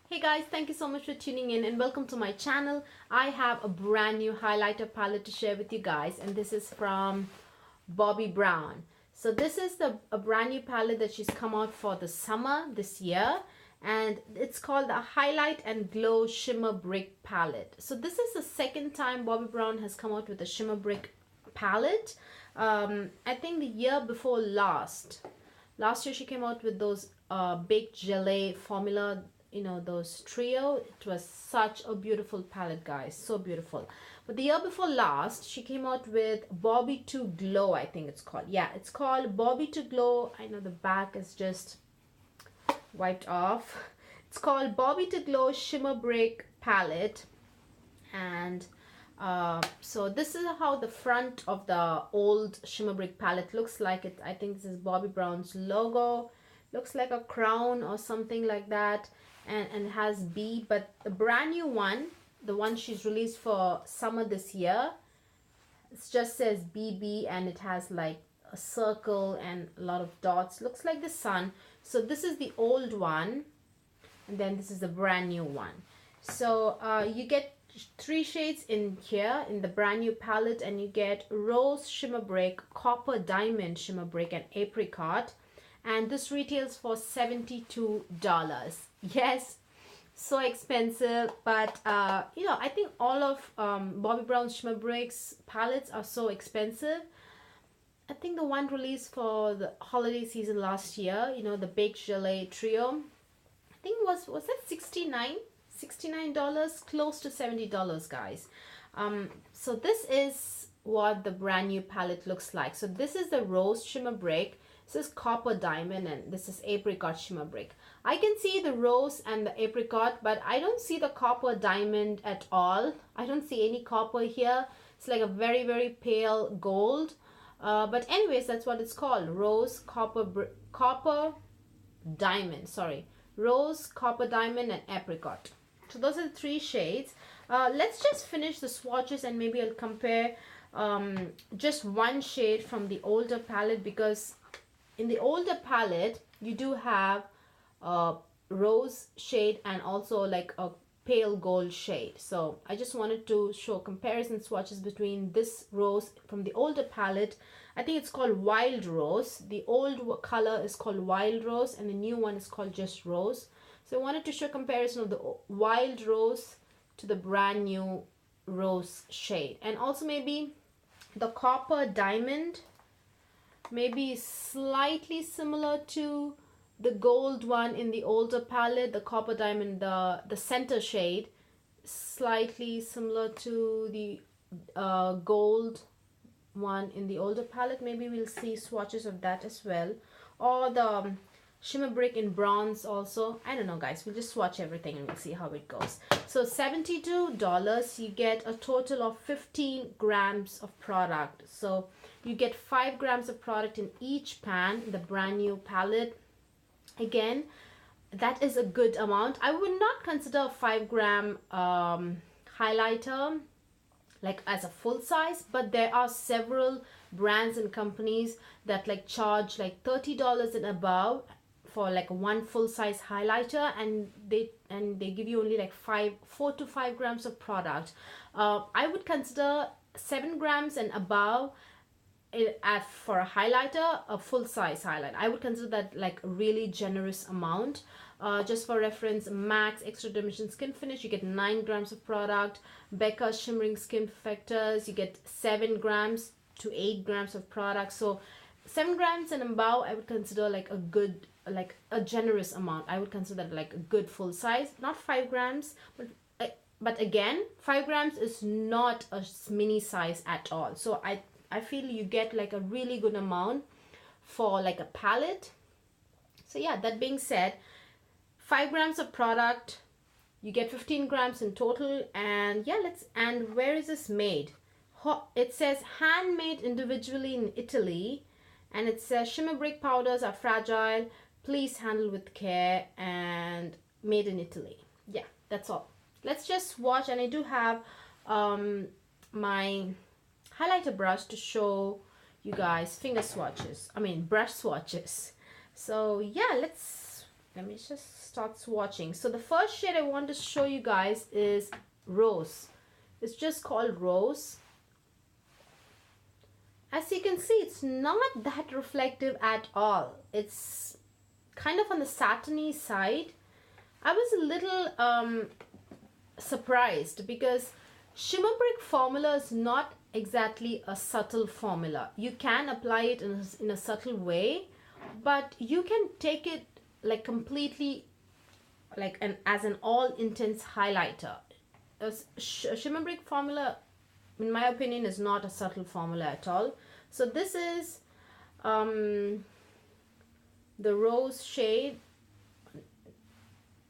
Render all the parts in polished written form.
Hey guys, thank you so much for tuning in and welcome to my channel. I have a brand new highlighter palette to share with you guys, and this is from Bobbi Brown. So this is a brand new palette that she's come out for the summer this year, and it's called the Highlight and Glow Shimmer Brick Palette. So this is the second time Bobbi Brown has come out with a shimmer brick palette. I think the year before last year she came out with those big gelée formula, you know, those trio. It was such a beautiful palette, guys, so beautiful. But the year before last she came out with Bobbi to Glow, I think it's called. Yeah, it's called Bobbi to Glow. I know the back is just wiped off. It's called Bobbi to Glow Shimmer Brick Palette, and so this is how the front of the old shimmer brick palette looks like. It, I think this is Bobbi Brown's logo. Looks like a crown or something like that, and has B. But the brand new one, the one she's released for summer this year, it just says BB, and it has like a circle and a lot of dots. Looks like the sun. So this is the old one, and then this is the brand new one. So you get 3 shades in here in the brand new palette, and you get Rose Shimmer Brick, Copper Diamond Shimmer Brick, and Apricot. And this retails for $72. Yes, so expensive, but you know, I think all of Bobbi Brown's shimmer bricks palettes are so expensive. I think the one released for the holiday season last year, you know, the Baked Gelée Trio, I think was that $69, close to $70, guys. So this is what the brand new palette looks like. So this is the Rose Shimmer Brick, this is Copper Diamond, and this is Apricot Shimmer Brick. I can see the rose and the apricot, but I don't see the Copper Diamond at all. I don't see any copper here. It's like a very, very pale gold. But anyways, that's what it's called. Rose, Copper Diamond, sorry. Rose, Copper Diamond, and Apricot. So those are the 3 shades. Let's just finish the swatches, and maybe I'll compare just one shade from the older palette, because in the older palette you do have a rose shade and also like a pale gold shade. So I just wanted to show comparison swatches between this rose from the older palette. I think it's called Wild Rose. The old color is called Wild Rose, and the new one is called just Rose. So I wanted to show comparison of the Wild Rose to the brand new rose shade, and also maybe the Copper Diamond maybe slightly similar to the gold one in the older palette. The Copper Diamond, the center shade, slightly similar to the gold one in the older palette. Maybe we'll see swatches of that as well, or the shimmer brick in bronze also. I don't know, guys, we'll just swatch everything and we'll see how it goes. So $72, you get a total of 15 grams of product. So you get 5 grams of product in each pan, the brand new palette. Again, that is a good amount. I would not consider a 5-gram highlighter like as a full size, but there are several brands and companies that like charge like $30 and above for like one full size highlighter, and they give you only like 4 to 5 grams of product. I would consider 7 grams and above for a highlighter, a full size highlight. I would consider that like a really generous amount. Just for reference, MAC's Extra Dimension Skin Finish, you get 9 grams of product. Becca's Shimmering Skin Perfectors, you get 7 grams to 8 grams of product. So 7 grams and above, I would consider like a good, like a generous amount. I would consider that like a good full size, not 5 grams, but again, 5 grams is not a mini size at all. So I feel you get like a really good amount for like a palette. So yeah, that being said, 5 grams of product, you get 15 grams in total. And yeah, and where is this made? It says handmade individually in Italy, and it says shimmer brick powders are fragile, please handle with care, and made in Italy. Yeah, that's all. Let's just swatch, and I do have my highlighter brush to show you guys finger swatches, I mean brush swatches. So yeah, let's let me just start swatching. So the first shade I want to show you guys is Rose. It's just called Rose. As you can see, it's not that reflective at all. It's kind of on the satiny side. I was a little surprised because shimmer brick formula is not exactly a subtle formula. You can apply it in a subtle way, but you can take it like completely like as an all intense highlighter. A shimmer brick formula, in my opinion, is not a subtle formula at all. So this is the Rose shade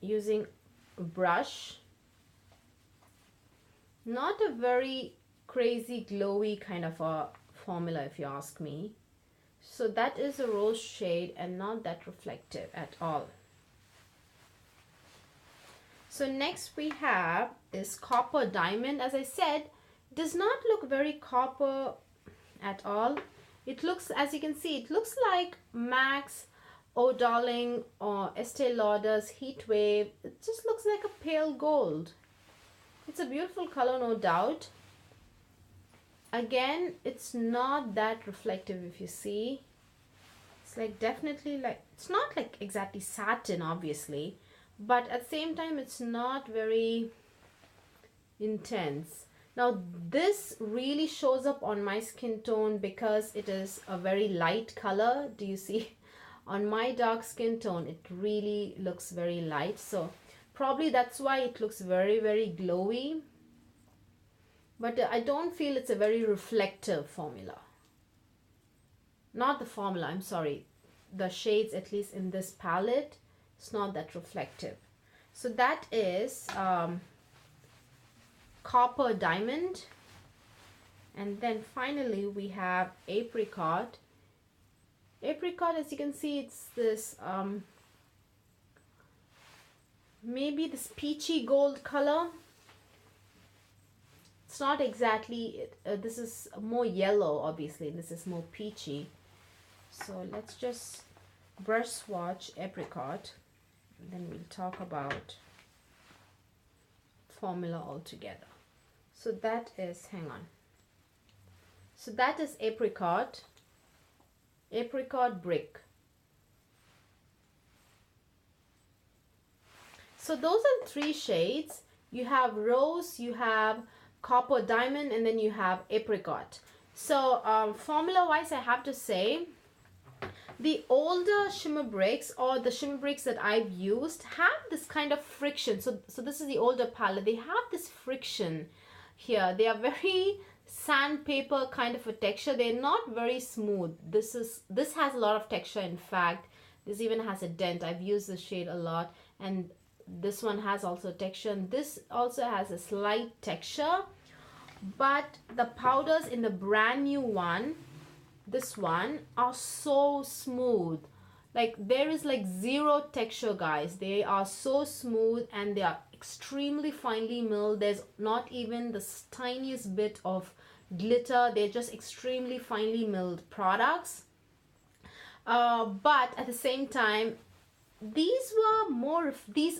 using a brush. Not a very crazy glowy kind of a formula if you ask me. So that is a Rose shade and not that reflective at all. So next we have is Copper Diamond. As I said, does not look very copper at all. It looks, as you can see, it looks like MAC's, Oh Darling, or Estee Lauder's Heat Wave. It just looks like a pale gold. It's a beautiful color, no doubt. Again, it's not that reflective if you see. It's like definitely like, it's not like exactly satin obviously, but at the same time it's not very intense. Now this really shows up on my skin tone because it is a very light color. Do you see? On my dark skin tone it really looks very light, so probably that's why it looks very, very glowy. But I don't feel it's a very reflective formula. Not the formula, I'm sorry. The shades, at least in this palette, it's not that reflective. So that is Copper Diamond. And then finally we have Apricot. Apricot, as you can see, it's this maybe this peachy gold color. It's not exactly, this is more yellow obviously, this is more peachy. So let's just brush swatch Apricot, and then we'll talk about formula altogether. So that is, hang on. So that is Apricot, Apricot Brick. So those are the three shades. You have Rose, you have Copper Diamond, and then you have Apricot. So formula wise, I have to say the older shimmer bricks, or the shimmer bricks that I've used, have this kind of friction. So this is the older palette. They have this friction here. They are very sandpaper kind of a texture. They're not very smooth. This has a lot of texture. In fact, this even has a dent. I've used this shade a lot, and this one has also texture, and this also has a slight texture. But the powders in the brand new one, this one, are so smooth. Like there is like zero texture, guys. They are so smooth and they are extremely finely milled. There's not even the tiniest bit of glitter. They're just extremely finely milled products. But at the same time, these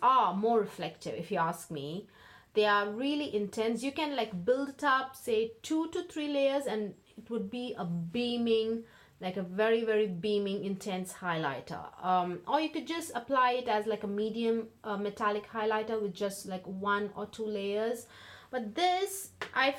are more reflective if you ask me. They are really intense. You can like build it up, say 2 to 3 layers, and it would be a beaming, like a very, very beaming intense highlighter. Or you could just apply it as like a medium metallic highlighter with just like 1 or 2 layers. But this, I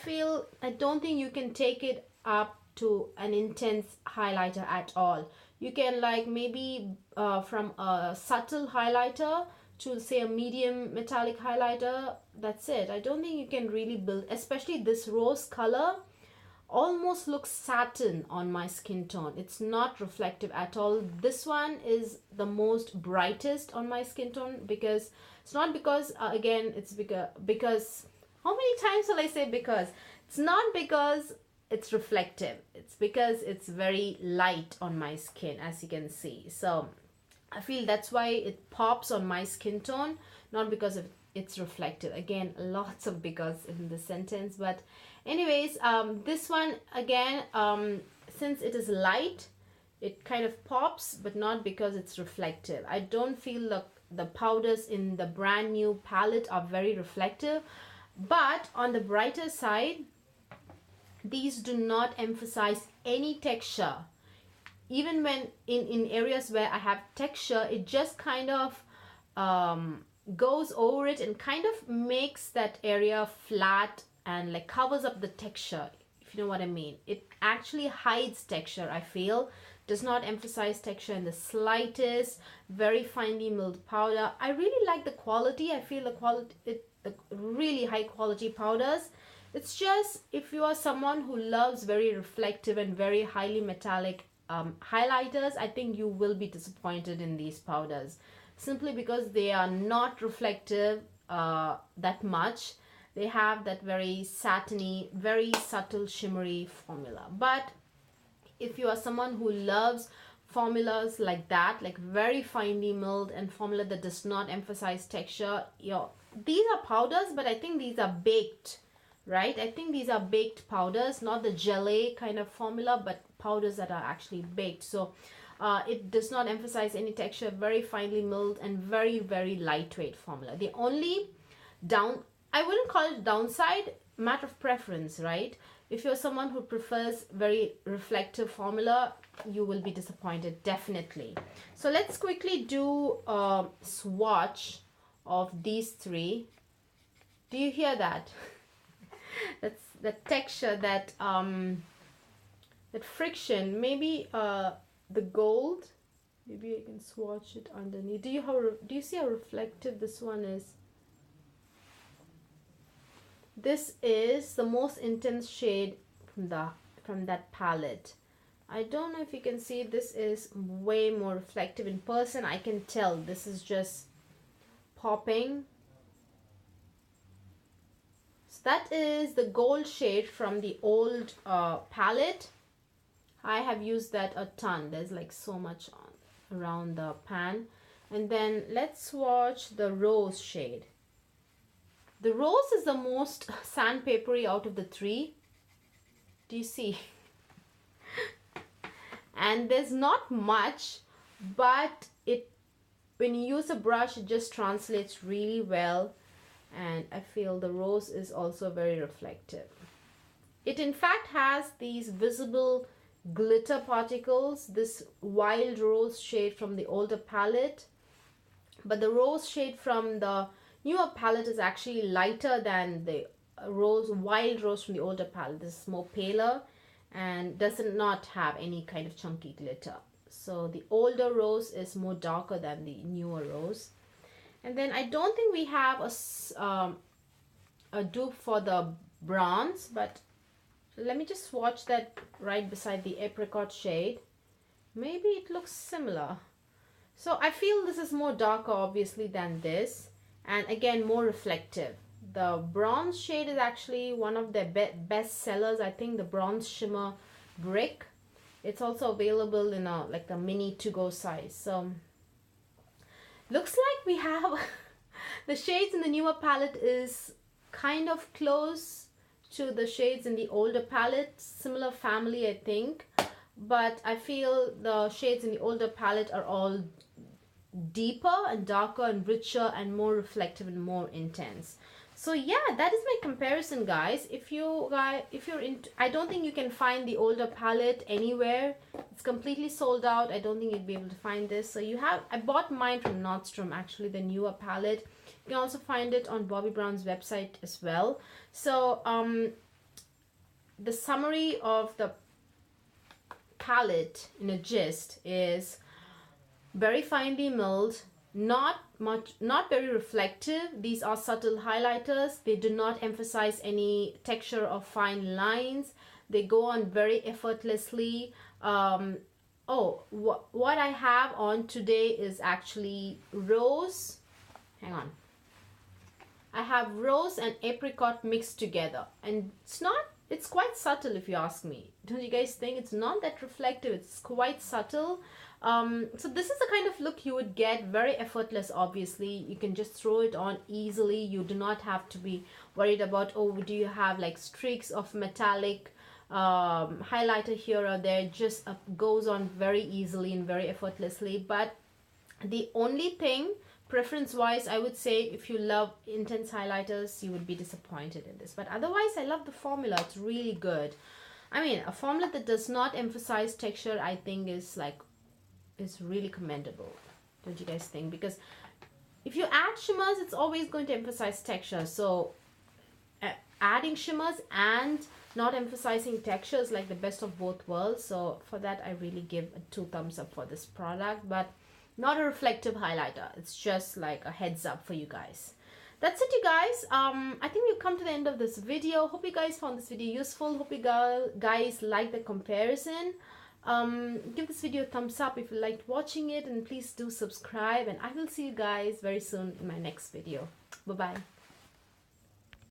don't think you can take it up to an intense highlighter at all. You can like maybe from a subtle highlighter to say a medium metallic highlighter. That's it. I don't think you can really build, especially this rose color almost looks satin on my skin tone. It's not reflective at all. This one is the most brightest on my skin tone, because it's not because again it's because how many times will I say because? It's not because it's reflective. It's because it's very light on my skin, as you can see. So I feel that's why it pops on my skin tone, not because of it's reflective. Again, lots of because in the sentence. But anyways, this one again, since it is light, it kind of pops, but not because it's reflective. I don't feel the powders in the brand new palette are very reflective, but on the brighter side, these do not emphasize any texture. Even when in areas where I have texture, it just kind of goes over it and kind of makes that area flat and like covers up the texture, if you know what I mean. It actually hides texture, I feel. Does not emphasize texture in the slightest. Very finely milled powder. I really like the quality. I feel the really high quality powders. It's just, if you are someone who loves very reflective and very highly metallic highlighters, I think you will be disappointed in these powders, simply because they are not reflective that much. They have that very satiny, very subtle shimmery formula. But if you are someone who loves formulas like that, like very finely milled and formula that does not emphasize texture, these are powders, but I think these are baked, right? I think these are baked powders, not the gelée kind of formula, but powders that are actually baked. So it does not emphasize any texture, very finely milled and very, very lightweight formula. The only I wouldn't call it downside, matter of preference, right? If you're someone who prefers very reflective formula, you will be disappointed, definitely. So let's quickly do a swatch of these three. Do you hear that? That's the texture, that friction. Maybe the gold. Maybe I can swatch it underneath. Do you see how reflective this one is? This is the most intense shade from that palette. I don't know if you can see, this is way more reflective in person. I can tell this is just popping. So that is the gold shade from the old palette. I have used that a ton. There's like so much around the pan. And then let's swatch the rose shade. The rose is the most sandpapery out of the three. Do you see? And there's not much, but when you use a brush, it just translates really well. And I feel the rose is also very reflective. It in fact has these visible glitter particles, this wild rose shade from the older palette. But the rose shade from the newer palette is actually lighter than the wild rose from the older palette. This is more paler and does not have any kind of chunky glitter. So the older rose is more darker than the newer rose. And then I don't think we have a dupe for the bronze, but let me just swatch that right beside the apricot shade. Maybe it looks similar. So I feel this is more darker obviously than this, and again more reflective. The bronze shade is actually one of their best sellers. I think the bronze shimmer brick. It's also available in a mini to-go size. So looks like we have the shades in the newer palette is kind of close to the shades in the older palette. Similar family, I think. But I feel the shades in the older palette are all deeper and darker and richer and more reflective and more intense. So yeah, that is my comparison, guys. If you're into, I don't think you can find the older palette anywhere. It's completely sold out. I don't think you'd be able to find this. So I bought mine from Nordstrom, actually, the newer palette. You can also find it on Bobbi Brown's website as well. So the summary of the palette in a gist is very finely milled, not very reflective. These are subtle highlighters. They do not emphasize any texture or fine lines. They go on very effortlessly. What I have on today is actually rose. Hang on. I have rose and apricot mixed together, and it's quite subtle if you ask me. Don't you guys think? It's not that reflective. It's quite subtle. So this is the kind of look you would get, very effortless. Obviously, you can just throw it on easily. You do not have to be worried about, oh, do you have like streaks of metallic highlighter here or there, just goes on very easily and very effortlessly. But the only thing, preference wise, I would say if you love intense highlighters, you would be disappointed in this. But otherwise, I love the formula. It's really good. I mean, a formula that does not emphasize texture, I think is really commendable. Don't you guys think? Because if you add shimmers, it's always going to emphasize texture. So adding shimmers and not emphasizing texture is like the best of both worlds. So for that, I really give 2 thumbs up for this product. But not a reflective highlighter. It's just like a heads up for you guys. That's it, you guys. I think we've come to the end of this video. Hope you guys found this video useful. Hope you guys like the comparison. Give this video a thumbs up if you liked watching it, and please do subscribe, and I will see you guys very soon in my next video. Bye bye.